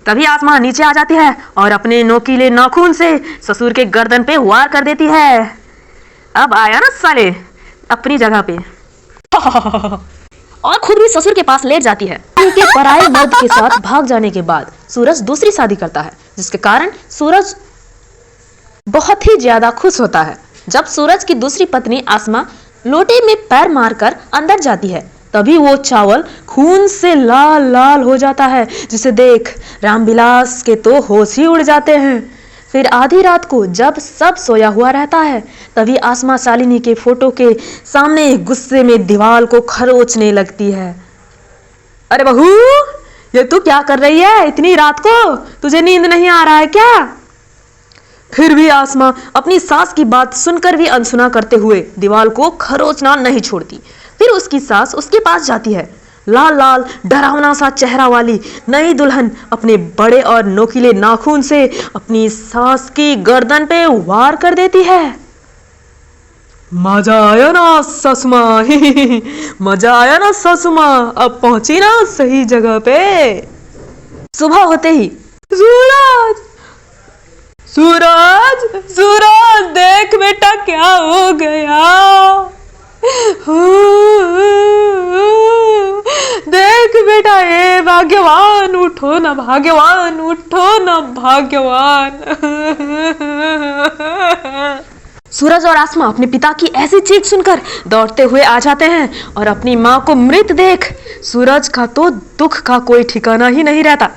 तभी आसमा नीचे आ जाती है और अपने नोकीले नाखून से ससुर के गर्दन पे वार कर देती है। अब आया ना साले अपनी जगह पे और खुद भी ससुर के पास लेट जाती है। उनके पराये मर्द के साथ भाग जाने के बाद सूरज दूसरी शादी करता है, जिसके कारण सूरज बहुत ही ज्यादा खुश होता है। जब सूरज की दूसरी पत्नी आसमा लोटे में पैर मारकर अंदर जाती है, तभी वो चावल खून से लाल लाल हो जाता है, जिसे देख रामविलास के तो होश ही उड़ जाते हैं। फिर आधी रात को जब सब सोया हुआ रहता है, तभी आसमा शालिनी के फोटो के सामने गुस्से में दीवार को खरोचने लगती है। अरे बहू, ये तू क्या कर रही है इतनी रात को? तुझे नींद नहीं आ रहा है क्या? फिर भी आसमा अपनी सास की बात सुनकर भी अनसुना करते हुए दीवार को खरोचना नहीं छोड़ती। फिर उसकी सास उसके पास जाती है। लाल लाल डरावना सा चेहरा वाली नई दुल्हन अपने बड़े और नोकीले नाखून से अपनी सास की गर्दन पे वार कर देती है। मजा आया ना ससुमा मजा आया ना ससुमा, अब पहुंची ना सही जगह पे। सुबह होते ही सूरज सूरज सूरज देख बेटा क्या हो गया, देख बेटा, ये भाग्यवान उठो ना, भाग्यवान उठो ना, भाग्यवान। सूरज और आसमा अपने पिता की ऐसी चीख सुनकर दौड़ते हुए आ जाते हैं और अपनी माँ को मृत देख सूरज का तो दुख का कोई ठिकाना ही नहीं रहता।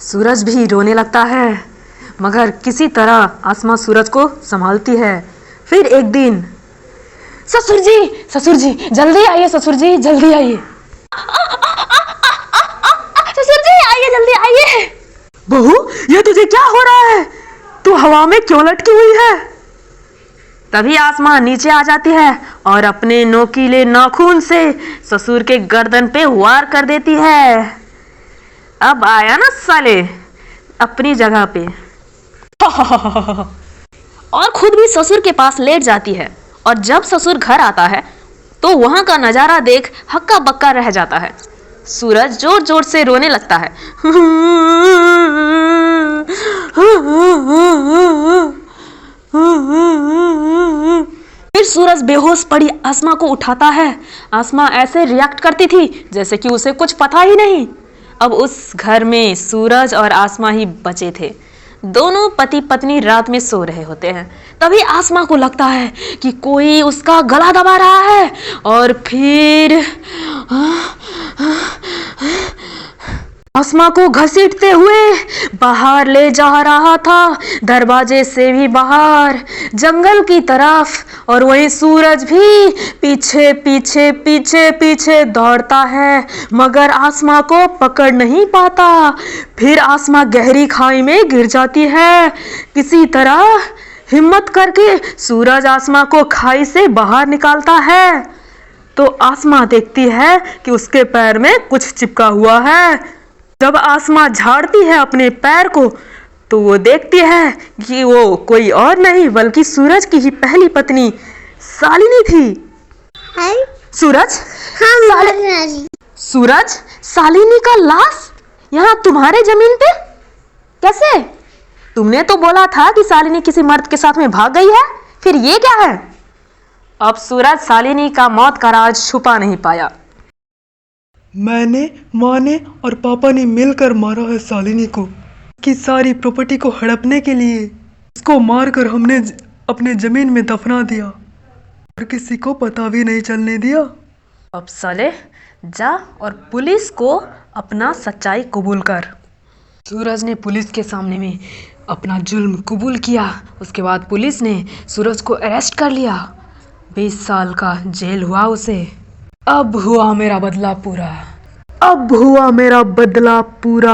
सूरज भी रोने लगता है, मगर किसी तरह आसमा सूरज को संभालती है। फिर एक दिन ससुर जी जल्दी आइए, ससुर जी जल्दी आइए, ससुर जी आइए जल्दी आइए। बहू, ये तुझे क्या हो रहा है? तू हवा में क्यों लटकी हुई है? तभी आसमा नीचे आ जाती है और अपने नोकीले नाखून से ससुर के गर्दन पे वार कर देती है। अब आया ना साले अपनी जगह पे और खुद भी ससुर के पास लेट जाती है। और जब ससुर घर आता है तो वहां का नजारा देख हक्का बक्का रह जाता है। सूरज जोर जोर से रोने लगता है। फिर सूरज बेहोश पड़ी आसमा को उठाता है। आसमा ऐसे रिएक्ट करती थी जैसे कि उसे कुछ पता ही नहीं। अब उस घर में सूरज और आसमा ही बचे थे। दोनों पति पत्नी रात में सो रहे होते हैं। तभी आसमा को लगता है कि कोई उसका गला दबा रहा है और फिर आसमा को घसीटते हुए बाहर ले जा रहा था, दरवाजे से भी बाहर जंगल की तरफ। और वहीं सूरज भी पीछे पीछे पीछे पीछे दौड़ता है, मगर आसमा को पकड़ नहीं पाता। फिर आसमा गहरी खाई में गिर जाती है। किसी तरह हिम्मत करके सूरज आसमा को खाई से बाहर निकालता है तो आसमा देखती है कि उसके पैर में कुछ चिपका हुआ है। जब आसमा झाड़ती है अपने पैर को तो वो देखती है कि वो कोई और नहीं बल्कि सूरज की ही पहली पत्नी शालिनी थी। सूरज, सूरज, शालिनी का लाश यहाँ तुम्हारे जमीन पे कैसे? तुमने तो बोला था कि शालिनी किसी मर्द के साथ में भाग गई है, फिर ये क्या है? अब सूरज शालिनी का मौत का राज छुपा नहीं पाया। मैंने, माँ ने और पापा ने मिलकर मारा है शालिनी को कि सारी प्रॉपर्टी को हड़पने के लिए। उसको मारकर हमने अपने जमीन में दफना दिया और किसी को पता भी नहीं चलने दिया। अब साले जा और पुलिस को अपना सच्चाई कबूल कर। सूरज ने पुलिस के सामने में अपना जुल्म कबूल किया। उसके बाद पुलिस ने सूरज को अरेस्ट कर लिया। 20 साल का जेल हुआ उसे। अब हुआ मेरा बदला पूरा, अब हुआ मेरा बदला पूरा।